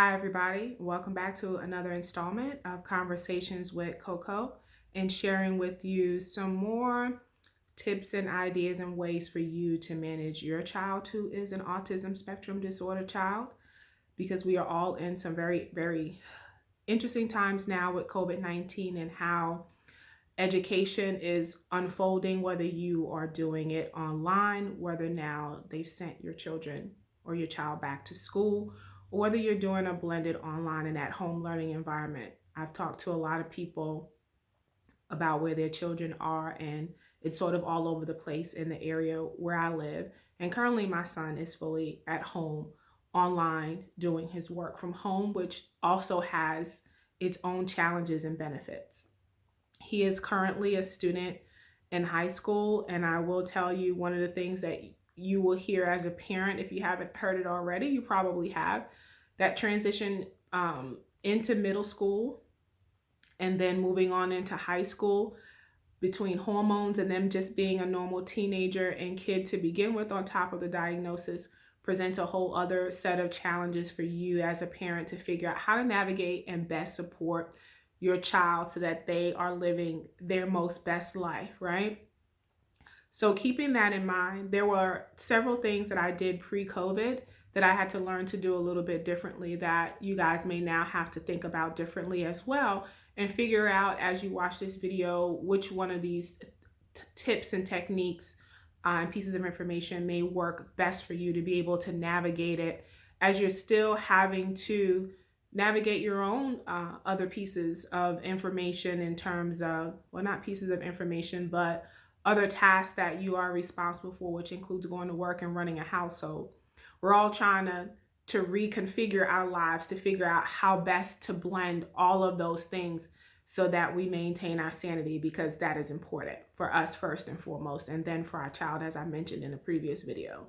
Hi, everybody. Welcome back to another installment of Conversations with Coco and sharing with you some more tips and ideas and ways for you to manage your child who is an autism spectrum disorder child because we are all in some very, very interesting times now with COVID-19 and how education is unfolding, whether you are doing it online, whether now they've sent your children or your child back to school, or whether you're doing a blended online and at home learning environment. I've talked to a lot of people about where their children are, and it's sort of all over the place in the area where I live. And currently, my son is fully at home online doing his work from home, which also has its own challenges and benefits. He is currently a student in high school, and I will tell you one of the things that you will hear as a parent, if you haven't heard it already, you probably have, that transition into middle school and then moving on into high school between hormones and them just being a normal teenager and kid to begin with, on top of the diagnosis, presents a whole other set of challenges for you as a parent to figure out how to navigate and best support your child so that they are living their most best life, right? So, keeping that in mind, there were several things that I did pre COVID that I had to learn to do a little bit differently that you guys may now have to think about differently as well and figure out as you watch this video which one of these tips and techniques and pieces of information may work best for you to be able to navigate it as you're still having to navigate your own other pieces of information in terms of, well, not pieces of information, but other tasks that you are responsible for, which includes going to work and running a household. We're all trying to reconfigure our lives to figure out how best to blend all of those things so that we maintain our sanity, because that is important for us first and foremost, and then for our child, as I mentioned in a previous video.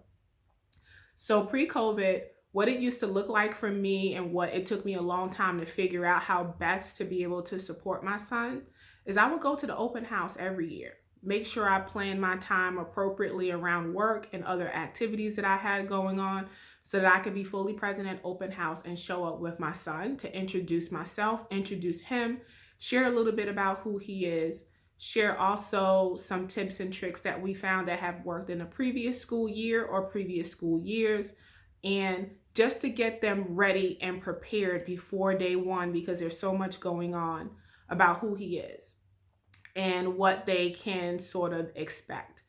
So pre-COVID, what it used to look like for me and what it took me a long time to figure out how best to be able to support my son is I would go to the open house every year. Make sure I plan my time appropriately around work and other activities that I had going on so that I could be fully present at open house and show up with my son to introduce myself, introduce him, share a little bit about who he is, share also some tips and tricks that we found that have worked in a previous school year or previous school years, and just to get them ready and prepared before day one, because there's so much going on about who he is and what they can sort of expect.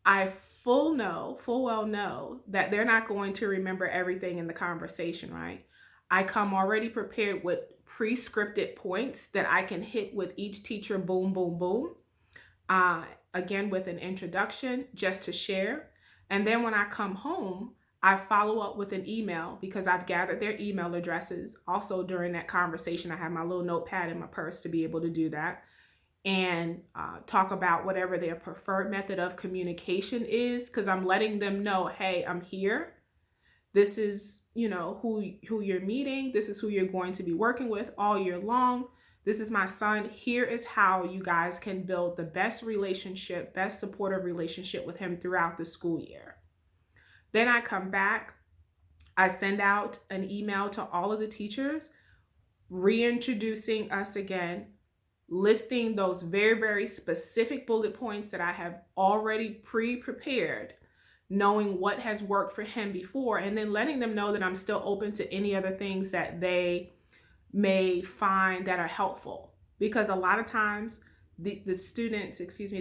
I full well know that they're not going to remember everything in the conversation, right? I come already prepared with pre-scripted points that I can hit with each teacher, boom, boom, boom. Again, with an introduction just to share. And then when I come home, I follow up with an email because I've gathered their email addresses. Also, during that conversation, I have my little notepad in my purse to be able to do that and talk about whatever their preferred method of communication is, because I'm letting them know, hey, I'm here. This is, who you're meeting. This is who you're going to be working with all year long. This is my son. Here is how you guys can build the best relationship, best supportive relationship with him throughout the school year. Then I come back, I send out an email to all of the teachers, reintroducing us again, listing those very, very specific bullet points that I have already pre-prepared, knowing what has worked for him before, and then letting them know that I'm still open to any other things that they may find that are helpful. Because a lot of times the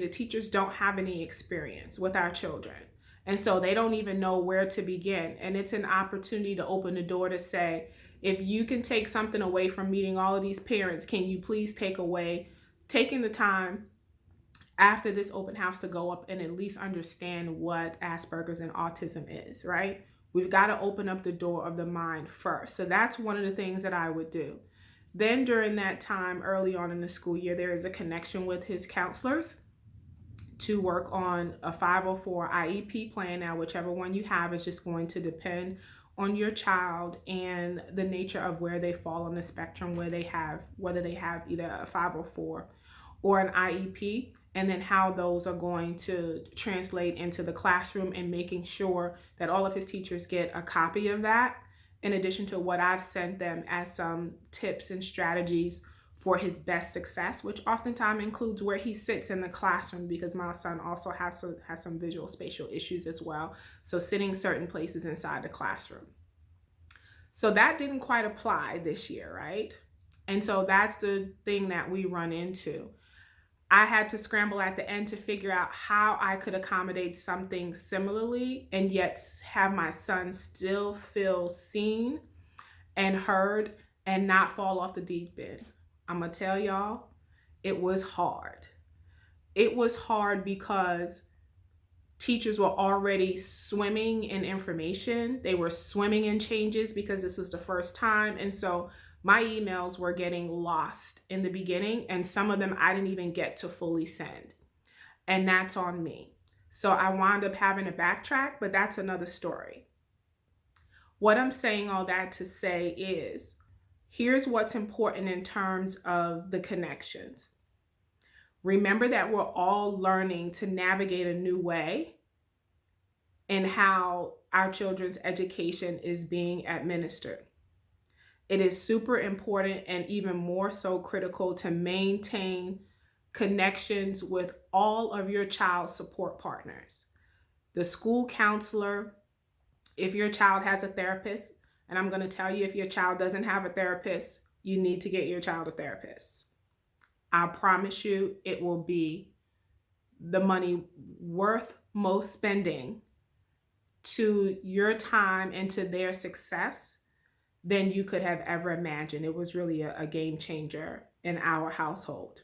teachers don't have any experience with our children. And so they don't even know where to begin. And it's an opportunity to open the door to say, if you can take something away from meeting all of these parents, can you please take away taking the time after this open house to go up and at least understand what Asperger's and autism is, right? We've got to open up the door of the mind first. So that's one of the things that I would do. Then during that time, early on in the school year, there is a connection with his counselors to work on a 504 IEP plan. Now, whichever one you have is just going to depend on your child and the nature of where they fall on the spectrum, whether they have either a 504 or an IEP, and then how those are going to translate into the classroom, and making sure that all of his teachers get a copy of that in addition to what I've sent them as some tips and strategies for his best success, which oftentimes includes where he sits in the classroom, because my son also has some visual spatial issues as well. So sitting certain places inside the classroom. So that didn't quite apply this year, right? And so that's the thing that we run into. I had to scramble at the end to figure out how I could accommodate something similarly and yet have my son still feel seen and heard and not fall off the deep end. I'm going to tell y'all, it was hard. It was hard because teachers were already swimming in information. They were swimming in changes because this was the first time. And so my emails were getting lost in the beginning, and some of them I didn't even get to fully send. And that's on me. So I wound up having to backtrack, but that's another story. What I'm saying all that to say is, here's what's important in terms of the connections. Remember that we're all learning to navigate a new way in how our children's education is being administered. It is super important and even more so critical to maintain connections with all of your child's support partners. The school counselor, if your child has a therapist, and I'm going to tell you, if your child doesn't have a therapist, you need to get your child a therapist. I promise you it will be the money worth most spending to your time and to their success than you could have ever imagined. It was really a game changer in our household.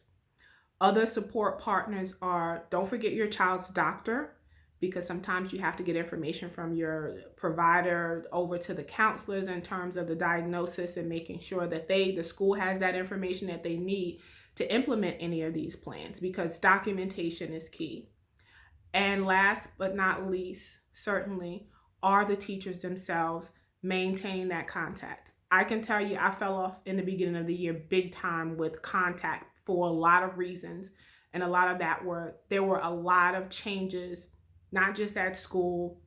Other support partners are, don't forget your child's doctor, because sometimes you have to get information from your provider over to the counselors in terms of the diagnosis and making sure that the school has that information that they need to implement any of these plans, because documentation is key. And last but not least, certainly, are the teachers themselves. Maintain that contact. I can tell you I fell off in the beginning of the year big time with contact for a lot of reasons. And a lot of that there were a lot of changes, not just at school,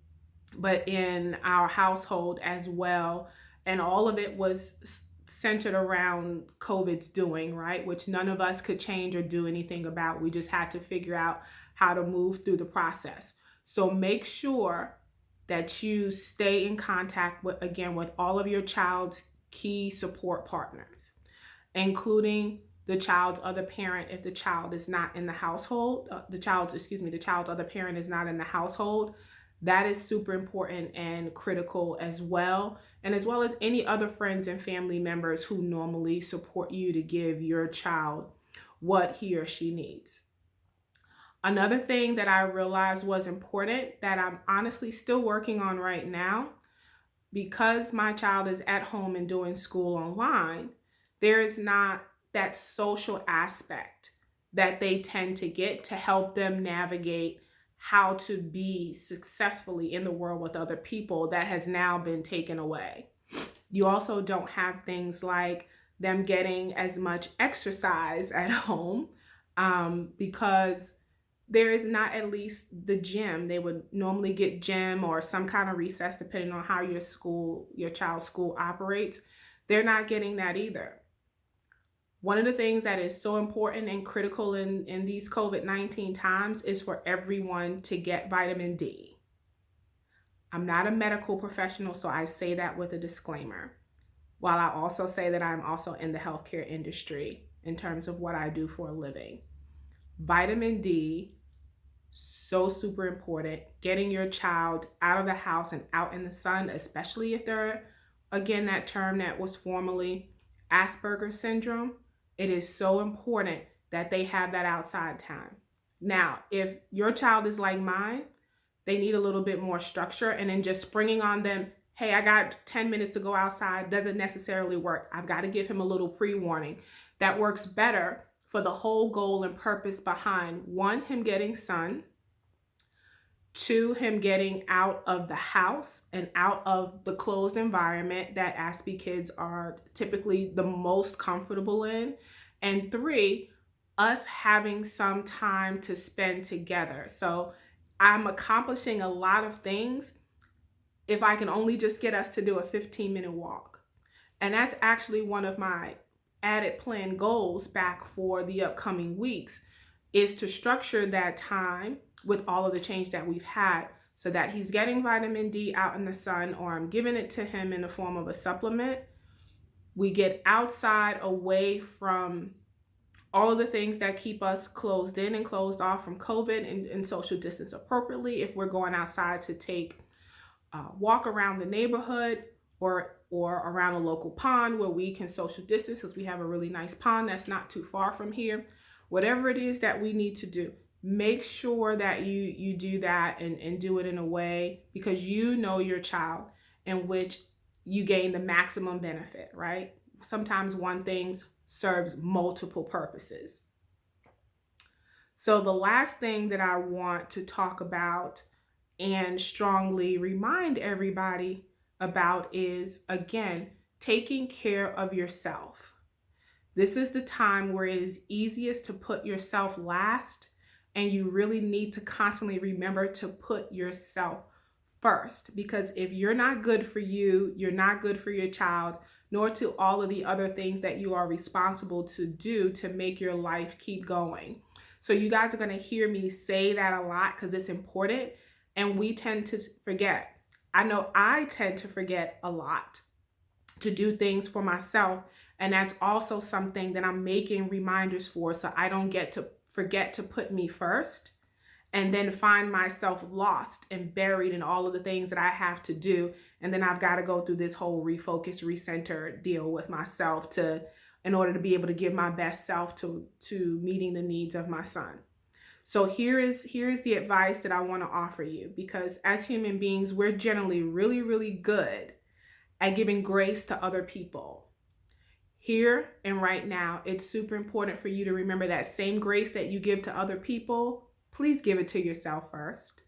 but in our household as well. And all of it was centered around COVID's doing, right? Which none of us could change or do anything about. We just had to figure out how to move through the process. So make sure that you stay in contact with all of your child's key support partners, including the child's other parent if the child is not in the household, the child's other parent is not in the household. That is super important and critical as well. And as well as any other friends and family members who normally support you to give your child what he or she needs. Another thing that I realized was important that I'm honestly still working on right now, because my child is at home and doing school online, there is not that social aspect that they tend to get to help them navigate how to be successfully in the world with other people. That has now been taken away. You also don't have things like them getting as much exercise at home because there is not at least the gym. They would normally get gym or some kind of recess depending on how your child's school operates. They're not getting that either. One of the things that is so important and critical in these COVID-19 times is for everyone to get vitamin D. I'm not a medical professional, so I say that with a disclaimer, while I also say that I'm also in the healthcare industry in terms of what I do for a living. Vitamin D, so super important. Getting your child out of the house and out in the sun, especially if they're, again, that term that was formerly Asperger's syndrome. It is so important that they have that outside time. Now, if your child is like mine, they need a little bit more structure, and then just springing on them, hey, I got 10 minutes to go outside, doesn't necessarily work. I've got to give him a little pre-warning. That works better for the whole goal and purpose behind, 1, him getting sun, 2, him getting out of the house and out of the closed environment that Aspie kids are typically the most comfortable in, and 3, us having some time to spend together. So I'm accomplishing a lot of things if I can only just get us to do a 15-minute walk. And that's actually one of my added plan goals back for the upcoming weeks, is to structure that time with all of the change that we've had so that he's getting vitamin D out in the sun, or I'm giving it to him in the form of a supplement. We get outside, away from all of the things that keep us closed in and closed off from COVID, and social distance appropriately. If we're going outside to take a walk around the neighborhood, or around a local pond where we can social distance, because we have a really nice pond that's not too far from here. Whatever it is that we need to do, make sure that you do that, and do it in a way, because you know your child, in which you gain the maximum benefit, right? Sometimes one thing serves multiple purposes. So the last thing that I want to talk about and strongly remind everybody about is, again, taking care of yourself. This is the time where it is easiest to put yourself last, and you really need to constantly remember to put yourself first, because if you're not good for you, you're not good for your child, nor to all of the other things that you are responsible to do to make your life keep going. So you guys are going to hear me say that a lot because it's important, and we tend to forget. I know I tend to forget a lot to do things for myself, and that's also something that I'm making reminders for, so I don't get to forget to put me first and then find myself lost and buried in all of the things that I have to do. And then I've got to go through this whole refocus, recenter deal with myself in order to be able to give my best self to meeting the needs of my son. So here is the advice that I want to offer you, because as human beings, we're generally really, really good at giving grace to other people. Here and right now, it's super important for you to remember that same grace that you give to other people, please give it to yourself first.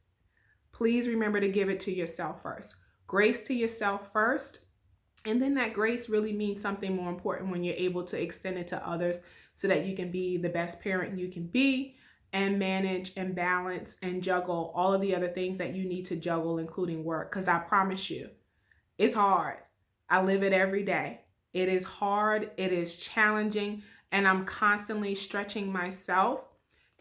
Please remember to give it to yourself first. Grace to yourself first. And then that grace really means something more important when you're able to extend it to others, so that you can be the best parent you can be, and manage and balance and juggle all of the other things that you need to juggle, including work. Because I promise you, it's hard. I live it every day. It is hard. It is challenging. And I'm constantly stretching myself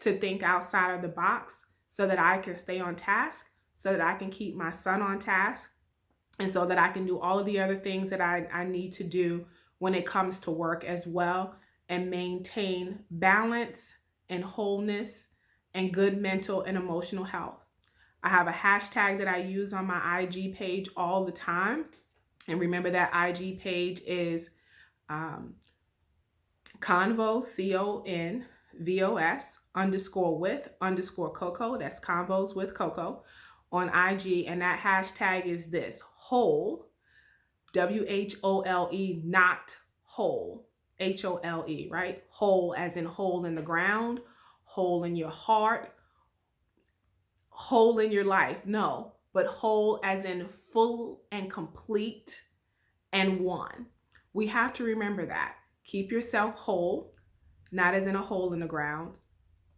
to think outside of the box so that I can stay on task, so that I can keep my son on task, and so that I can do all of the other things that I need to do when it comes to work as well, and maintain balance and wholeness and good mental and emotional health. I have a hashtag that I use on my IG page all the time. And remember, that IG page is Convos, CONVOS _with_Coco. That's Convos with Coco on IG. And that hashtag is this: whole, WHOLE, not whole, HOLE, right? Whole as in hole in the ground, hole in your heart, whole in your life. No, but whole as in full and complete and one. We have to remember that. Keep yourself whole, not as in a hole in the ground,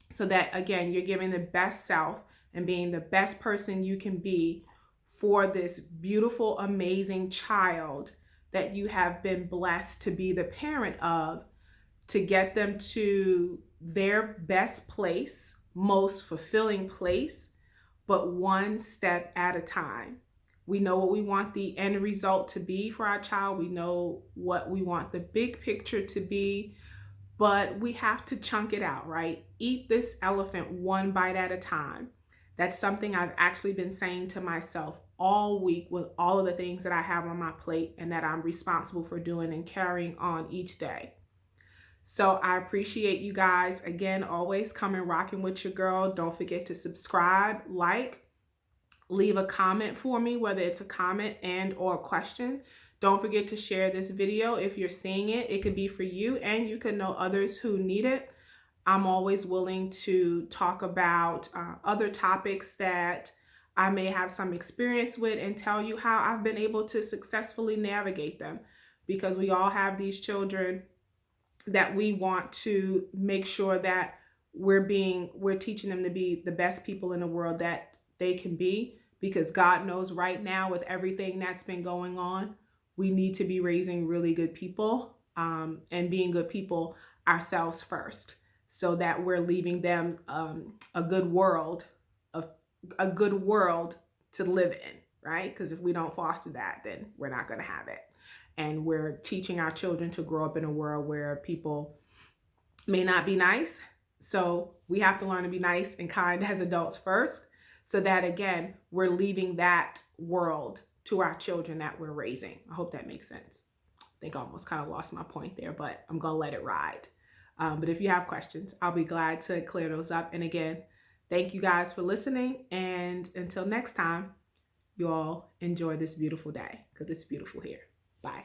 so that, again, you're giving the best self and being the best person you can be for this beautiful, amazing child that you have been blessed to be the parent of, to get them to their best place, most fulfilling place, but one step at a time. We know what we want the end result to be for our child. We know what we want the big picture to be, but we have to chunk it out, right? Eat this elephant one bite at a time. That's something I've actually been saying to myself all week with all of the things that I have on my plate and that I'm responsible for doing and carrying on each day. So I appreciate you guys. Again, always coming rocking with your girl. Don't forget to subscribe, like, leave a comment for me, whether it's a comment and or a question. Don't forget to share this video if you're seeing it. It could be for you, and you could know others who need it. I'm always willing to talk about other topics that I may have some experience with, and tell you how I've been able to successfully navigate them, because we all have these children that we want to make sure that we're teaching them to be the best people in the world that they can be, because God knows right now with everything that's been going on, we need to be raising really good people, and being good people ourselves first, so that we're leaving them a good world, a good world to live in, right? Because if we don't foster that, then we're not going to have it. And we're teaching our children to grow up in a world where people may not be nice. So we have to learn to be nice and kind as adults first, so that, again, we're leaving that world to our children that we're raising. I hope that makes sense. I think I almost kind of lost my point there, but I'm going to let it ride. But if you have questions, I'll be glad to clear those up. And again, thank you guys for listening. And until next time, you all enjoy this beautiful day, because it's beautiful here. Bye.